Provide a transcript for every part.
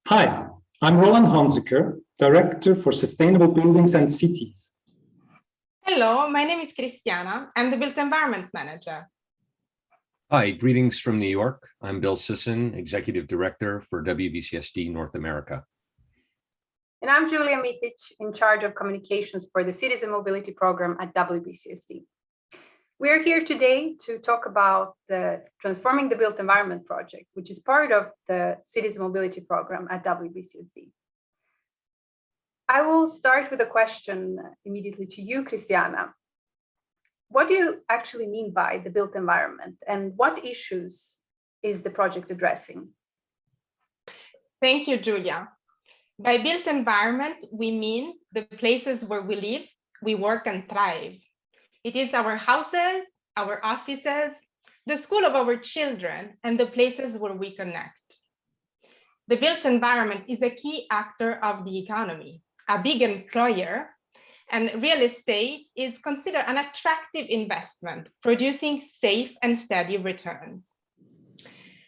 Hi, I'm Roland Hanseker, Director for Sustainable Buildings and Cities. Hello, my name is Cristiana. I'm the Built Environment Manager. Hi, greetings from New York. I'm Bill Sisson, Executive Director for WBCSD North America. And I'm Julia Mitic, in charge of communications for the Cities and Mobility Program at WBCSD. We're here today to talk about the Transforming the Built Environment project, which is part of the Cities and Mobility Program at WBCSD. I will start with a question immediately to you, Cristiana. What do you actually mean by the built environment, and what issues is the project addressing? Thank you, Julia. By built environment, we mean the places where we live, we work and thrive. It is our houses, our offices, the school of our children, and the places where we connect. The built environment is a key actor of the economy, a big employer, and real estate is considered an attractive investment, producing safe and steady returns.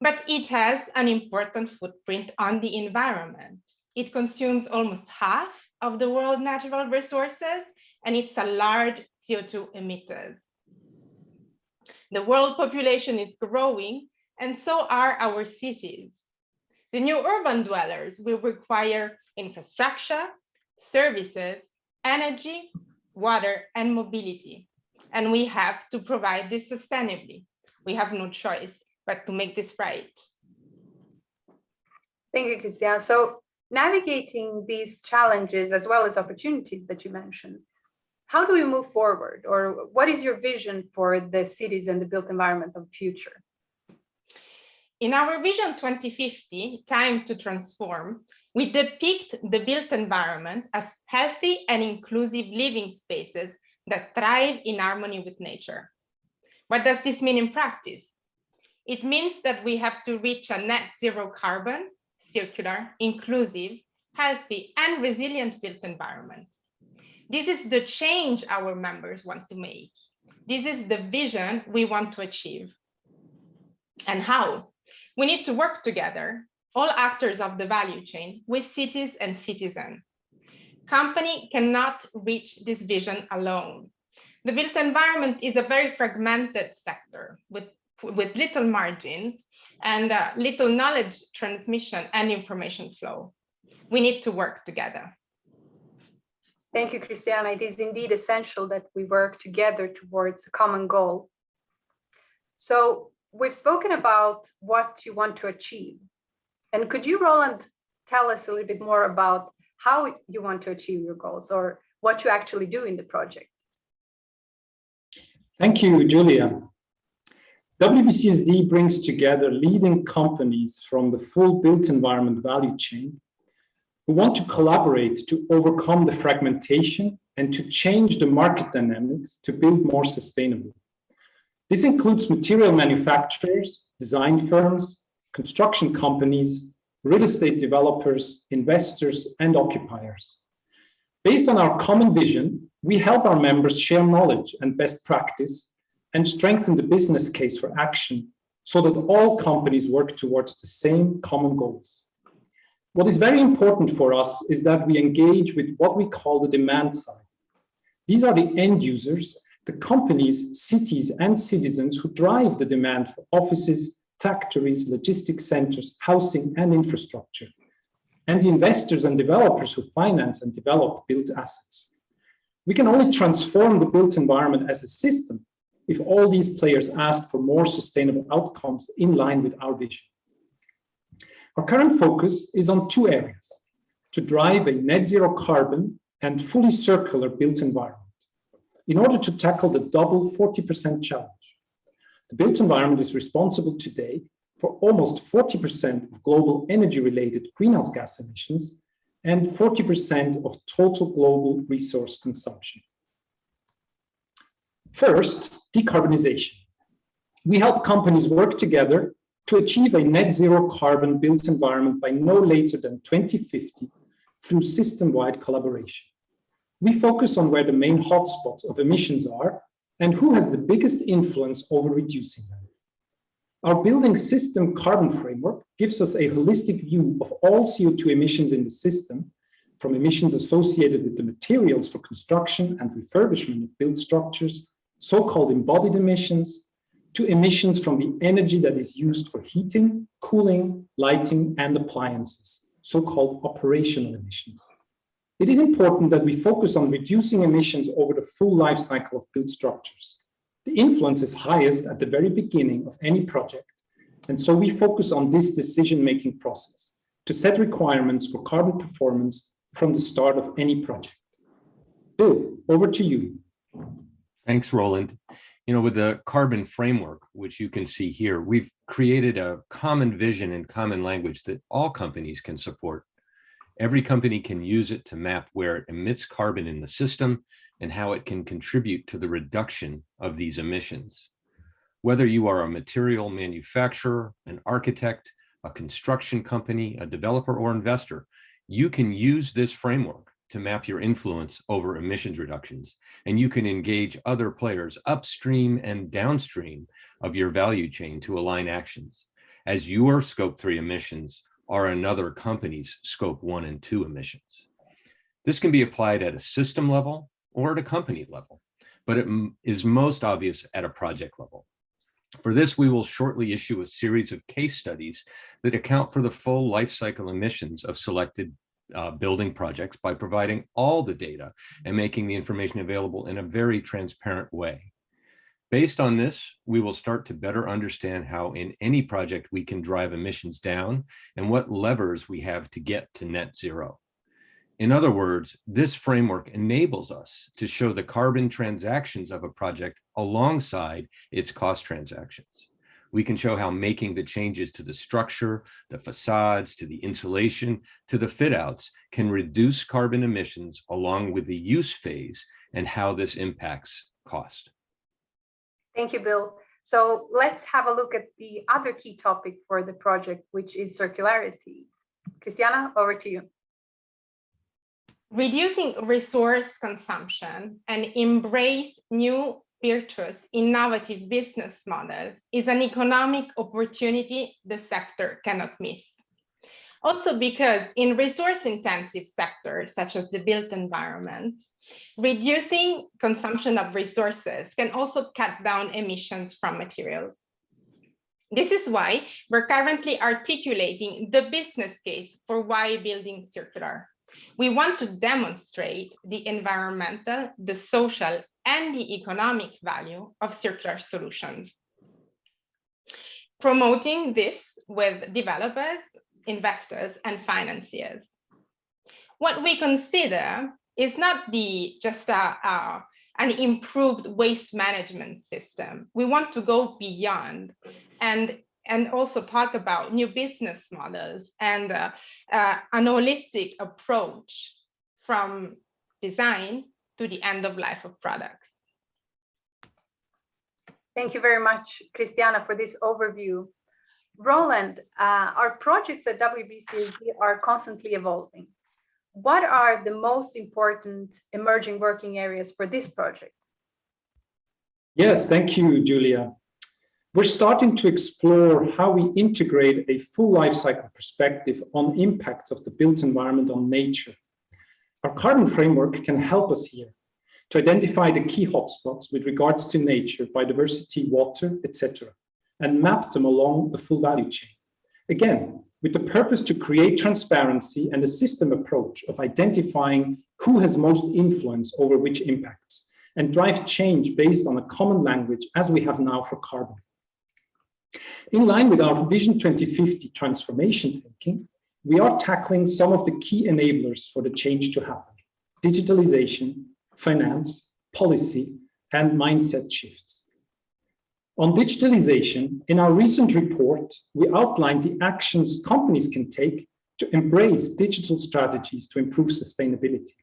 But it has an important footprint on the environment. It consumes almost half of the world's natural resources, and it's a large CO2 emitter. The world population is growing, and so are our cities. The new urban dwellers will require infrastructure, services, energy, water, and mobility. And we have to provide this sustainably. We have no choice but to make this right. Thank you, Cristiana. So navigating these challenges as well as opportunities that you mentioned, how do we move forward? Or what is your vision for the cities and the built environment of the future? In our Vision 2050, Time to Transform, we depict the built environment as healthy and inclusive living spaces that thrive in harmony with nature. What does this mean in practice? It means that we have to reach a net zero carbon, circular, inclusive, healthy, and resilient built environment. This is the change our members want to make. This is the vision we want to achieve. And how? We need to work together, all actors of the value chain, with cities and citizens. Company cannot reach this vision alone. The built environment is a very fragmented sector with little margins and little knowledge transmission and information flow. We need to work together. Thank you, Cristiana. It is indeed essential that we work together towards a common goal. So we've spoken about what you want to achieve. And could you, Roland, tell us a little bit more about how you want to achieve your goals or what you actually do in the project? Thank you, Julia. WBCSD brings together leading companies from the full built environment value chain who want to collaborate to overcome the fragmentation and to change the market dynamics to build more sustainably. This includes material manufacturers, design firms, construction companies, real estate developers, investors, and occupiers. Based on our common vision, we help our members share knowledge and best practice and strengthen the business case for action so that all companies work towards the same common goals. What is very important for us is that we engage with what we call the demand side. These are the end users, the companies, cities, and citizens who drive the demand for offices, factories, logistics centers, housing, and infrastructure, and the investors and developers who finance and develop built assets. We can only transform the built environment as a system if all these players ask for more sustainable outcomes in line with our vision. Our current focus is on two areas: to drive a net zero carbon and fully circular built environment in order to tackle the double 40% challenge. The built environment is responsible today for almost 40% of global energy-related greenhouse gas emissions and 40% of total global resource consumption. First, decarbonization. We help companies work together to achieve a net zero carbon built environment by no later than 2050 through system-wide collaboration. We focus on where the main hotspots of emissions are and who has the biggest influence over reducing them. Our building system carbon framework gives us a holistic view of all CO2 emissions in the system, from emissions associated with the materials for construction and refurbishment of built structures, so-called embodied emissions, to emissions from the energy that is used for heating, cooling, lighting, and appliances, so-called operational emissions. It is important that we focus on reducing emissions over the full life cycle of built structures. The influence is highest at the very beginning of any project, and so we focus on this decision-making process to set requirements for carbon performance from the start of any project. Bill, over to you. Thanks, Roland. You know, with the carbon framework, which you can see here, we've created a common vision and common language that all companies can support. Every company can use it to map where it emits carbon in the system and how it can contribute to the reduction of these emissions. Whether you are a material manufacturer, an architect, a construction company, a developer, or investor, you can use this framework to map your influence over emissions reductions, and you can engage other players upstream and downstream of your value chain to align actions, as your Scope 3 emissions are another company's Scope 1 and 2 emissions. This can be applied at a system level or at a company level, but it is most obvious at a project level. For this, we will shortly issue a series of case studies that account for the full life cycle emissions of selected building projects by providing all the data and making the information available in a very transparent way. Based on this, we will start to better understand how in any project we can drive emissions down and what levers we have to get to net zero. In other words, this framework enables us to show the carbon transactions of a project alongside its cost transactions. We can show how making the changes to the structure, the facades, to the insulation, to the fit outs can reduce carbon emissions along with the use phase and how this impacts cost. Thank you, Bill. So let's have a look at the other key topic for the project, which is circularity. Christiana, over to you. Reducing resource consumption and embrace new virtuous, innovative business model is an economic opportunity the sector cannot miss. Also because in resource-intensive sectors, such as the built environment, reducing consumption of resources can also cut down emissions from materials. This is why we're currently articulating the business case for why building circular. We want to demonstrate the environmental, the social, and the economic value of circular solutions. Promoting this with developers, investors, and financiers. What we consider is not just an improved waste management system. We want to go beyond and also talk about new business models and an holistic approach from design to the end of life of products. Thank you very much, Christiana, for this overview. Roland, our projects at WBCSD are constantly evolving. What are the most important emerging working areas for this project? Yes, thank you, Julia. We're starting to explore how we integrate a full life cycle perspective on impacts of the built environment on nature. Our carbon framework can help us here to identify the key hotspots with regards to nature, biodiversity, water, etc., and map them along the full value chain. Again, with the purpose to create transparency and a system approach of identifying who has most influence over which impacts and drive change based on a common language as we have now for carbon. In line with our Vision 2050 transformation thinking, we are tackling some of the key enablers for the change to happen: digitalization, finance, policy, and mindset shifts. On digitalization, in our recent report, we outlined the actions companies can take to embrace digital strategies to improve sustainability.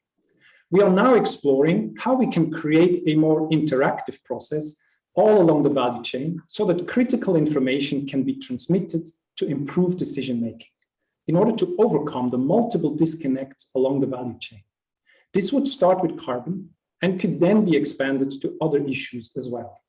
We are now exploring how we can create a more interactive process all along the value chain so that critical information can be transmitted to improve decision-making in order to overcome the multiple disconnects along the value chain. This would start with carbon and could then be expanded to other issues as well.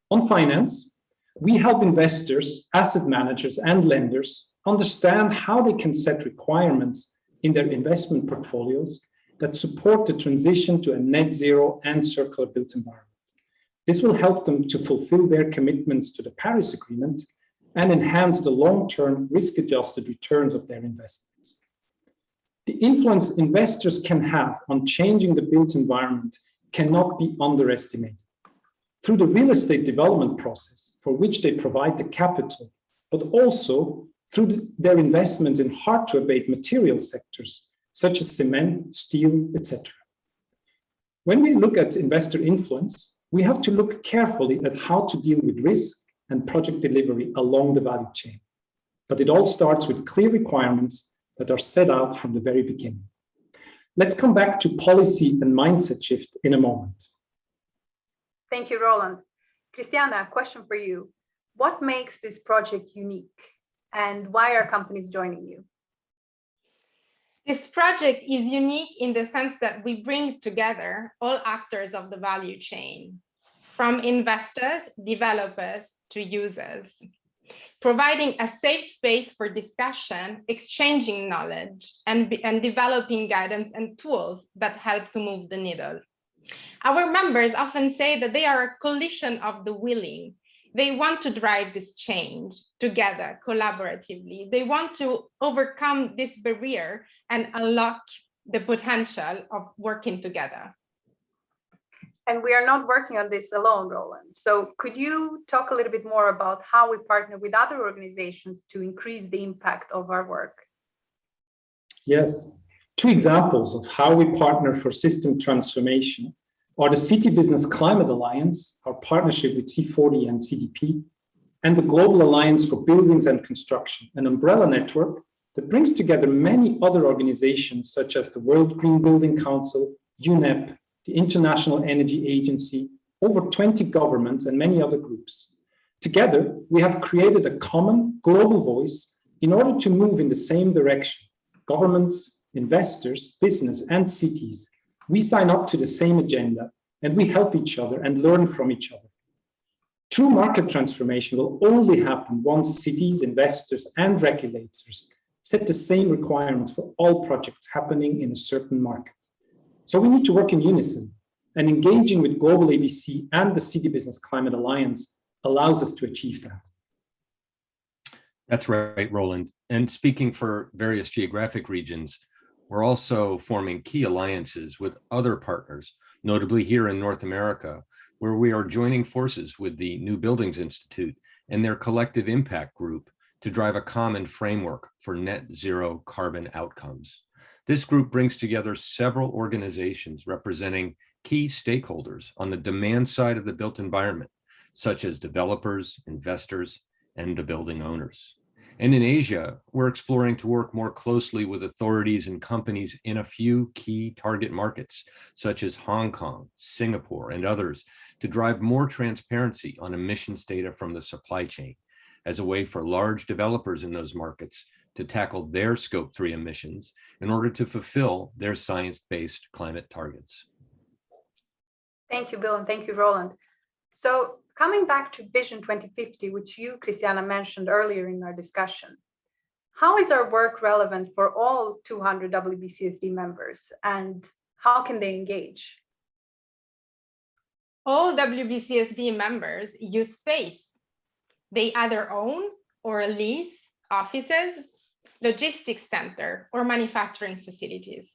On finance, We help investors, asset managers, and lenders understand how they can set requirements in their investment portfolios that support the transition to a net zero and circular built environment. This will help them to fulfill their commitments to the Paris Agreement and enhance the long-term risk-adjusted returns of their investments. The influence investors can have on changing the built environment cannot be underestimated. Through the real estate development process, for which they provide the capital, but also through their investment in hard-to-abate material sectors, such as cement, steel, etc. When we look at investor influence, we have to look carefully at how to deal with risk and project delivery along the value chain. But it all starts with clear requirements that are set out from the very beginning. Let's come back to policy and mindset shift in a moment. Thank you, Roland. Christiana, a question for you. What makes this project unique, and why are companies joining you? This project is unique in the sense that we bring together all actors of the value chain, from investors, developers, to users, providing a safe space for discussion, exchanging knowledge, and developing guidance and tools that help to move the needle. Our members often say that they are a coalition of the willing. They want to drive this change together, collaboratively. They want to overcome this barrier and unlock the potential of working together. And we are not working on this alone, Roland. So could you talk a little bit more about how we partner with other organizations to increase the impact of our work? Yes. Two examples of how we partner for system transformation are the City Business Climate Alliance, our partnership with C40 and CDP, and the Global Alliance for Buildings and Construction, an umbrella network that brings together many other organizations such as the World Green Building Council, UNEP, the International Energy Agency, over 20 governments, and many other groups. Together, we have created a common global voice in order to move in the same direction. Governments, investors, business, and cities, we sign up to the same agenda, and we help each other and learn from each other. True market transformation will only happen once cities, investors, and regulators set the same requirements for all projects happening in a certain market. So we need to work in unison, and engaging with Global ABC and the City Business Climate Alliance allows us to achieve that. That's right, Roland. And speaking for various geographic regions, we're also forming key alliances with other partners, notably here in North America, where we are joining forces with the New Buildings Institute and their collective impact group to drive a common framework for net zero carbon outcomes. This group brings together several organizations representing key stakeholders on the demand side of the built environment, such as developers, investors, and the building owners. And in Asia, we're exploring to work more closely with authorities and companies in a few key target markets, such as Hong Kong, Singapore, and others, to drive more transparency on emissions data from the supply chain as a way for large developers in those markets to tackle their Scope 3 emissions in order to fulfill their science-based climate targets. Thank you, Bill, and thank you, Roland. So coming back to Vision 2050, which you, Christiana, mentioned earlier in our discussion, how is our work relevant for all 200 WBCSD members, and how can they engage? All WBCSD members use space. They either own or lease offices, logistics center, or manufacturing facilities.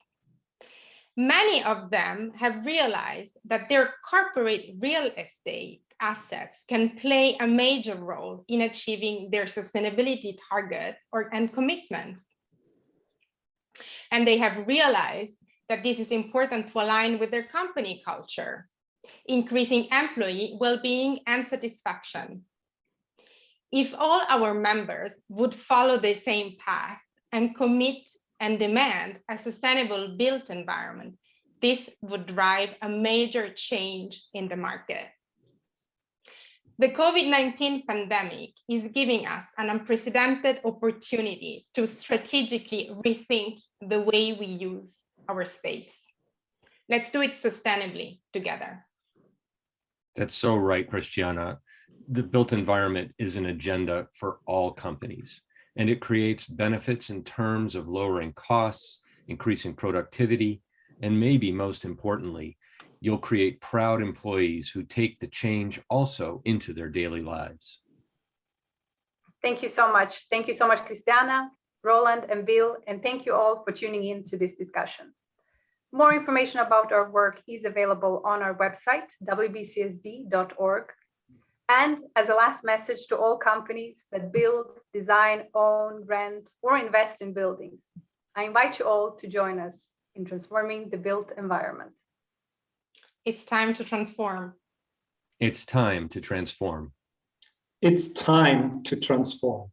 Many of them have realized that their corporate real estate assets can play a major role in achieving their sustainability targets and commitments. And they have realized that this is important to align with their company culture, increasing employee well-being and satisfaction. If all our members would follow the same path and commit and demand a sustainable built environment, this would drive a major change in the market. The COVID-19 pandemic is giving us an unprecedented opportunity to strategically rethink the way we use our space. Let's do it sustainably together. That's so right, Christiana. The built environment is an agenda for all companies, and it creates benefits in terms of lowering costs, increasing productivity, and maybe most importantly, you'll create proud employees who take the change also into their daily lives. Thank you so much. Thank you so much, Christiana, Roland, and Bill, and thank you all for tuning in to this discussion. More information about our work is available on our website, wbcsd.org. And as a last message to all companies that build, design, own, rent, or invest in buildings, I invite you all to join us in transforming the built environment. It's time to transform. It's time to transform. It's time to transform.